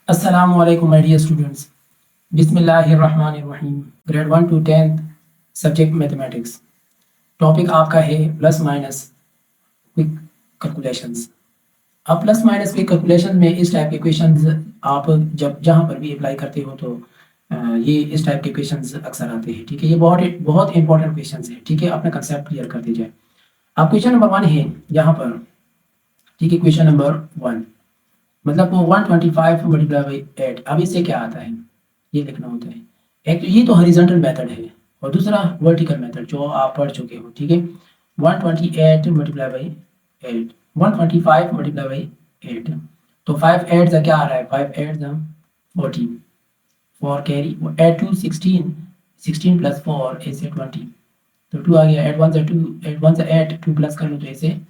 अस्सलामु अलैकुम my dear students. बिस्मिल्लाहिर्रहमानिर्रहीम। Grade 1 to 10 subject mathematics. Topic आपका है प्लस माइनस क्विक कैलकुलेशंस। अब प्लस माइनस क्विक कैलकुलेशन में इस टाइप के क्वेश्चंस आप जब जहाँ पर भी अप्लाई करते हो तो ये इस टाइप के क्वेश्चंस अक्सर आते हैं। ठीक है, ये बहुत बहुत इंपॉर्टेंट क्वेश्चंस है। ठीक है, अपना कंसेप्ट क्लियर करते जाए। अब क्वेश्चन नंबर 1 है यहाँ पर। ठीक है, क्वेश्चन नंबर 1 मतलब वो 125 मल्टीप्लाई बाई 8। अब इससे क्या आता है ये लिखना होता है। एक तो ये तो हॉरिजॉन्टल मेथड है और दूसरा वर्टिकल मेथड जो आप पढ़ चुके हो। ठीक है, 128 मल्टीप्लाई बाई 8, 125 मल्टीप्लाई बाई 8। तो 5 8 का क्या आ रहा है, 5 8 14, 4 कैरी, एड टू 16, 16 प्लस 4 ऐसे 20। तो 2 आ गया, एड 1 से 2, एड 1 से 8, 2 प्लस कर लो तो ऐसे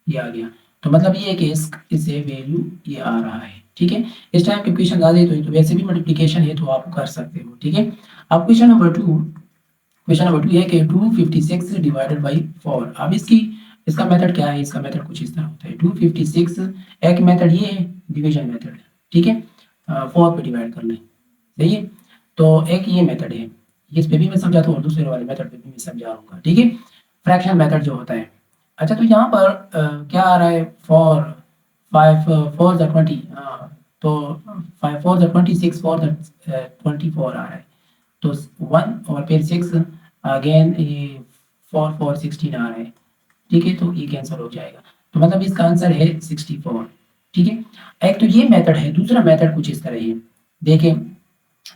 ये आ गया। तो मतलब ये है कि इससे वैल्यू ये आ रहा है। ठीक है, इस टाइप के क्वेश्चन आ जाए तो वैसे भी मल्टीप्लिकेशन है तो आप कर सकते हो। ठीक है, अब क्वेश्चन नंबर 2 है कि 256 डिवाइडेड बाई 4। अब इसका मेथड क्या है, इसका मेथड कुछ इस तरह होता है। 256 एक मेथड ये है डिवीजन मेथड। ठीक है, 4 पे डिवाइड कर लें, सही है। तो एक ये मेथड है, इस पे भी मैं समझाता हूँ और दूसरे वाले मेथड पे भी मैं समझा दूंगा। ठीक है, फ्रैक्शन मेथड जो होता है। अच्छा, तो यहाँ पर क्या आ रहा है, 4 5 4 द 20, तो 5 4 द 26, 4 द 24 आ रहा है। तो 1 और फिर 6 अगेन, ये 4 4 16 आ रहा है। ठीक है, तो ये कैंसिल हो जाएगा। तो मतलब इसका आंसर है 64। ठीक है, एक तो ये मेथड है, दूसरा मेथड कुछ इस तरह है। देखें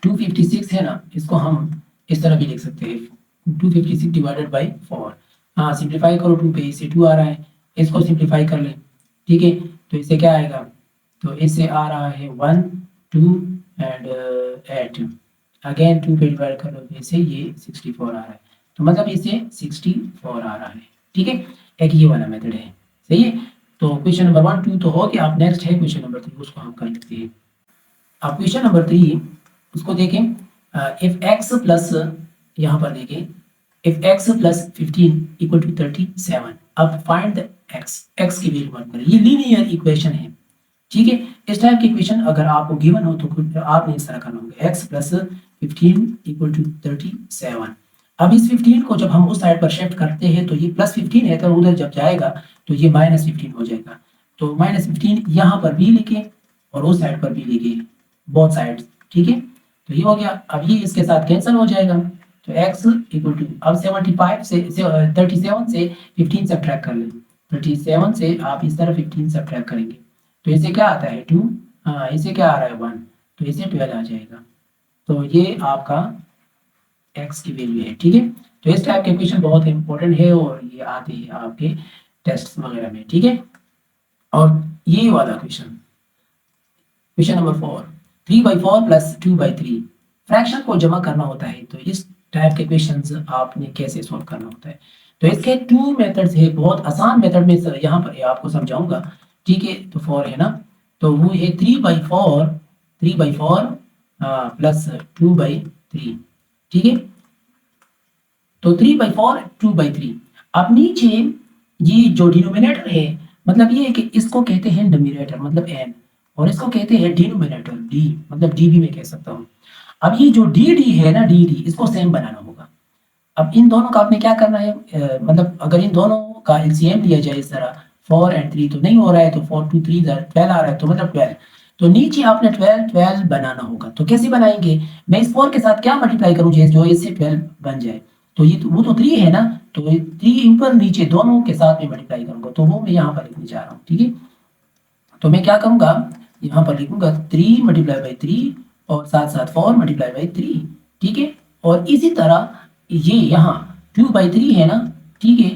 256 है ना, इसको हम इस तरह भी लिख सकते हैं, 256 डिवाइडेड बाई 4। हाँ, सिंप्लीफाई करो 2 पे, इससे 2 आ रहा है, इसको सिंप्लीफाई कर लें। ठीक है, तो इससे क्या आएगा, तो इससे आ रहा है 1 2 एंड 8। अगेन 2 पे डिवाइड कर लो तो इससे ये 64 आ रहा है। तो मतलब इससे 64 आ रहा है। ठीक है, एक ये वाला मेथड है, सही है। तो क्वेश्चन नंबर 1 2 तो हो गया। आप नेक्स्ट है क्वेश्चन नंबर 3, उसको हम कर लेते हैं। अब क्वेश्चन नंबर 3 उसको देखें। इफ एक्स प्लस, यहाँ पर देखें, if x plus 15 equal to 37। अब फाइंड द एक्स की वैल्यू मान करें। ये लीनियर इक्वेशन है। ठीक है, इस टाइप की क्वेश्चन अगर आपको गिवन हो तो आपने इस तरह करना होगा, एक्स प्लस 15 इक्वल टू 37। अब इस 15 को जब हम उस साइड पर शिफ्ट करते हैं तो ये प्लस 15 है, तो उधर जब जाएगा तो ये माइनस 15 हो जाएगा। तो माइनस 15 यहाँ पर भी लिखे और उस साइड पर भी लिखे, बोथ साइड। ठीक है, तो ये हो गया। अब ये इसके साथ कैंसिल हो जाएगा। तो x इक्वल टू, अब 75 से 37 से 15 सब्ट्रैक्ट कर लें। 37 से आप इस तरह 15 सब्ट्रैक्ट करेंगे तो इसे क्या आता है 2, हाँ इसे क्या आ रहा है 1, तो इसे 12 आ जाएगा। तो ये आपका x की वैल्यू है। ठीक है, तो इस टाइप के क्वेश्चन बहुत इंपॉर्टेंट है और ये आते हैं आपके टेस्ट वगैरह में। ठीक है, और ये वाला question, question number 4, 3/4 plus 2/3। Fraction को जमा करना होता है तो इस टाइप के क्वेश्चंस आपने कैसे सॉल्व करना होता है। तो इसके 2 मेथड्स है, बहुत आसान मेथड में यहाँ पर आपको समझाऊंगा। ठीक है, तो 4 है ना, तो वो है 3/4 प्लस 2/3। ठीक है, तो 3/4 2/3। अब नीचे ये जो डिनोमिनेटर है, मतलब ये है कि इसको कहते हैं न्यूमरेटर मतलब n, और इसको कहते हैं डिनोमिनेटर d, मतलब d भी मैं कह सकता हूँ। अब ये जो dd है ना, dd इसको सेम बनाना होगा। अब इन दोनों का आपने क्या करना है, मतलब अगर इन दोनों का एलसीएम लिया जाए इस तरह, 4 और 3 तो नहीं हो रहा है, तो 4 2 3 12 आ रहा है, तो मतलब 12। तो नीचे आपने 12 12 बनाना होगा। तो कैसे बनाएंगे, मैं इस 4 के साथ क्या मल्टीप्लाई करूँ जो इससे 12 बन जाए। तो ये तो वो तो 3 है ना, तो 3 ऊपर नीचे दोनों के साथ में मल्टीप्लाई करूंगा, तो वो मैं यहाँ पर लिखने जा रहा हूँ। ठीक है, तो मैं क्या करूंगा, यहाँ पर लिखूंगा 3 मल्टीप्लाई बाई 3 और साथ साथ 4 मल्टीप्लाई बाई 3। ठीक है, और इसी तरह ये यहाँ 2/3 है ना। ठीक है,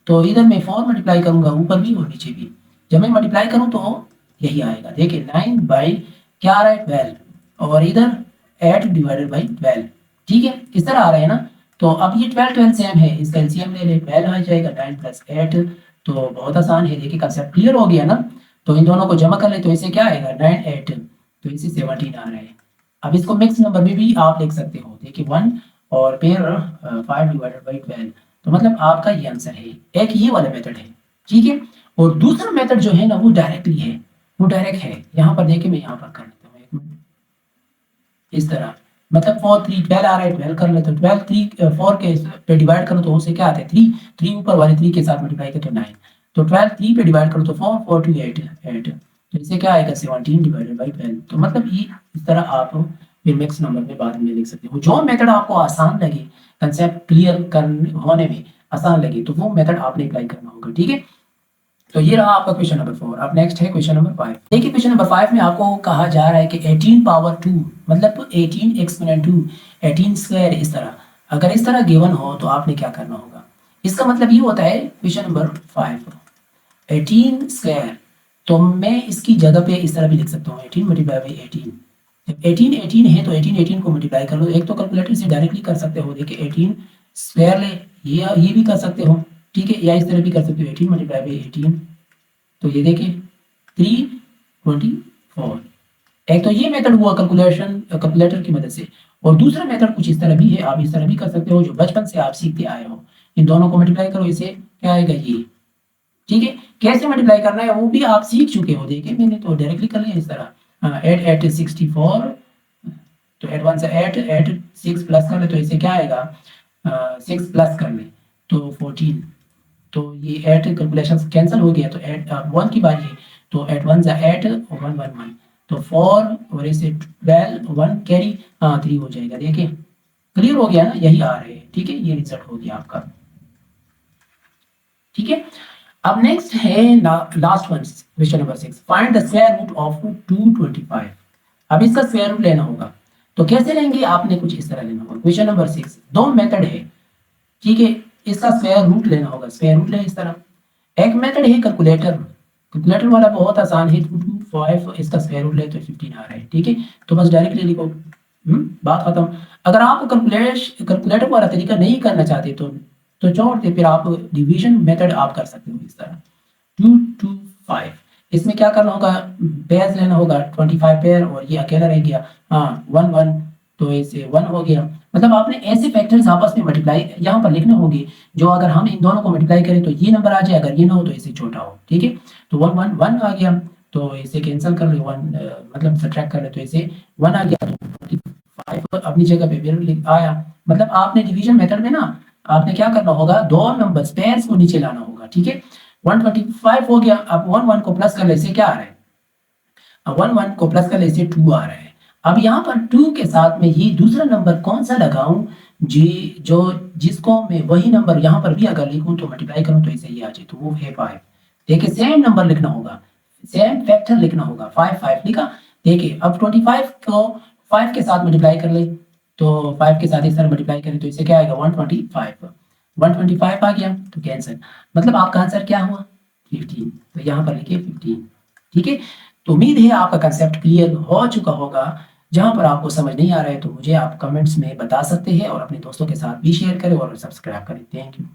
तो इधर मैं 4 मल्टीप्लाई करूंगा ऊपर भी और नीचे भी। जब मैं मल्टीप्लाई करूं तो यही आएगा, देखिए 9 बाई क्या आ रहा है 12, और इधर 8 डिवाइडेड बाई 12। ठीक है, इस तरह आ रहा है ना। तो अब ये 12 12 सेम है, इसका एलसीएम ले ले, 12 आ जाएगा 9 प्लस 8। तो बहुत आसान है, देखिए कंसेप्ट क्लियर हो गया ना। तो इन दोनों को जमा कर ले तो इसे क्या आएगा 9 8, तो इसे 17 आ रहा है। अब इसको मिक्स नंबर में भी आप लिख सकते हो, देखिए 1 और फिर 5 डिवाइडेड बाई 12। तो मतलब आपका ये आंसर है। एक ये वाला मेथड है। ठीक है, और दूसरा मेथड जो है ना वो डायरेक्टली है, वो डायरेक्ट है। यहाँ पर देखिए मैं यहाँ पर कर लेता हूँ, एक मिनट। इस तरह, मतलब 4 3 12 आ रहा है, 12 कर ले तो 12 3 4 के पे डिवाइड करो तो उससे क्या आता है 3 3 ऊपर वाले 3 के साथ मल्टीप्लाई करो तो 9, तो 12 3 पे डिवाइड करो तो 4 4 2 8 8, तो इससे क्या आएगा 17 डिवाइडेड बाई 12। तो मतलब ये इस तरह आप फिर मिक्स नंबर में बाद में लिख सकते हो। जो मेथड आपको आसान लगे, कंसेप्ट क्लियर करने होने में आसान लगे, तो वो मेथड आपने अप्लाई करना होगा। ठीक है, तो ये रहा आपका क्वेश्चन नंबर 4। अब नेक्स्ट है क्वेश्चन नंबर 5। देखिए क्वेश्चन नंबर 5 में आपको कहा जा रहा है कि 18 पावर 2 मतलब 18 एक्सपोनेंट 2 18 स्क्वायर, इस तरह अगर इस तरह गिवन हो तो आपने क्या करना होगा। इसका मतलब ये होता है क्वेश्चन नंबर 5 18 स्क्वायर, तो मैं इसकी जगह पे इस तरह भी लिख सकता हूँ 18 मल्टीप्लाई बाई 18। जब 18 18 है तो 18 18 को मल्टीप्लाई कर लो। एक तो कैलकुलेटर से डायरेक्टली कर सकते हो, देखिए 18 स्क्वायर ले, ये भी कर सकते हो। ठीक है, या इस तरह भी कर सकते हो 18 मल्टीप्लाई बाई 18, तो ये देखिए 324। एक तो ये मेथड हुआ कैलकुलेटर की मदद से, और दूसरा मेथड कुछ इस तरह भी है, आप इस तरह भी कर सकते हो जो बचपन से आप सीखते आए हो। इन दोनों को मल्टीप्लाई करो, इसे क्या आएगा ये। ठीक है, कैसे मल्टीप्लाई करना है वो भी आप सीख चुके हो, देखिए मैंने तो डायरेक्टली कर लिया इस तरह। एट एट 64, तो एट वन से एट एट 6 प्लस कर ले तो इसे क्या आएगा 6 प्लस कर ले तो 14, तो ये एट कैलकुलेशन कैंसिल हो गया, तो एट 1 की बारी है, तो एट वन से एट 1 1 1, तो 4 और इसे 12 1 कैरी 3 हो जाएगा। देखिए क्लियर हो गया ना, यही आ रहे हैं। ठीक है, ये रिजल्ट हो गया आपका। ठीक है, अब नेक्स्ट है last one, question number 6। Find the square root of 225। अब इसका स्क्वायर रूट लेना होगा, तो कैसे लेंगे, आपने कुछ इस तरह लेना होगा। क्वेश्चन नंबर 6 दो मेथड है। ठीक है, इसका स्क्वायर रूट लेना होगा, स्क्वायर रूट ले इस तरह। एक मेथड है कैलकुलेटर, कैलकुलेटर वाला बहुत आसान है, 225 इसका स्क्वायर रूट ले तो 15 आ रहा है। ठीक है, तो बस डायरेक्टली लिखो, बात खत्म। अगर आप कैलकुलेटर वाला तरीका नहीं करना चाहते तो छोड़ दे, फिर आप डिवीजन मेथड आप कर सकते हो इस तरह 225। इसमें क्या करना होगा, पेयर्स लेना होगा 25 पेयर, और ये अकेला रह गया 1 1, तो इसे 1 हो गया। मतलब आपने ऐसे फैक्टर्स आपस में मल्टीप्लाई यहाँ पर लिखने होंगे जो अगर हम इन दोनों को मल्टीप्लाई करें तो ये नंबर आ जाए, अगर ये ना हो तो इसे छोटा हो। ठीक है, तो 1 1 1 आ गया, तो इसे कैंसिल कर लो, 1 मतलब सब्ट्रैक्ट कर ले तो इसे 1 आ गया, तो 25 अपनी जगह पे फिर आया। मतलब आपने डिवीजन मेथड में ना आपने क्या करना होगा, दो नंबर्स पेयर्स को नीचे लाना होगा। ठीक है, 125 हो गया। अब 1 1 को प्लस कर ले, इसे क्या आ रहा है, अब 1 1 को प्लस कर ले, इसे 2 आ रहा है। अब यहाँ पर 2 के साथ में ये दूसरा नंबर कौन सा लगाऊं जी, जो जिसको मैं वही नंबर यहाँ पर भी अगर लिखूं तो मल्टीप्लाई करूं तो इसे ये आ जाए, तो वो है 5। देखिए सेम नंबर लिखना होगा, सेम फैक्टर लिखना होगा। 5 5 लिखा। देखिए अब 25 को 5 के साथ मल्टीप्लाई कर ले, तो 5 के साथ इस तरह मल्टीप्लाई करें तो इसे क्या आएगा 125 125 आ गया, तो कैंसिल। मतलब आपका आंसर क्या हुआ 15, तो यहाँ पर लिखिए 15। ठीक है, तो उम्मीद है आपका कंसेप्ट क्लियर हो चुका होगा। जहां पर आपको समझ नहीं आ रहा है तो मुझे आप कमेंट्स में बता सकते हैं, और अपने दोस्तों के साथ भी शेयर करें और सब्सक्राइब करें। Thank you.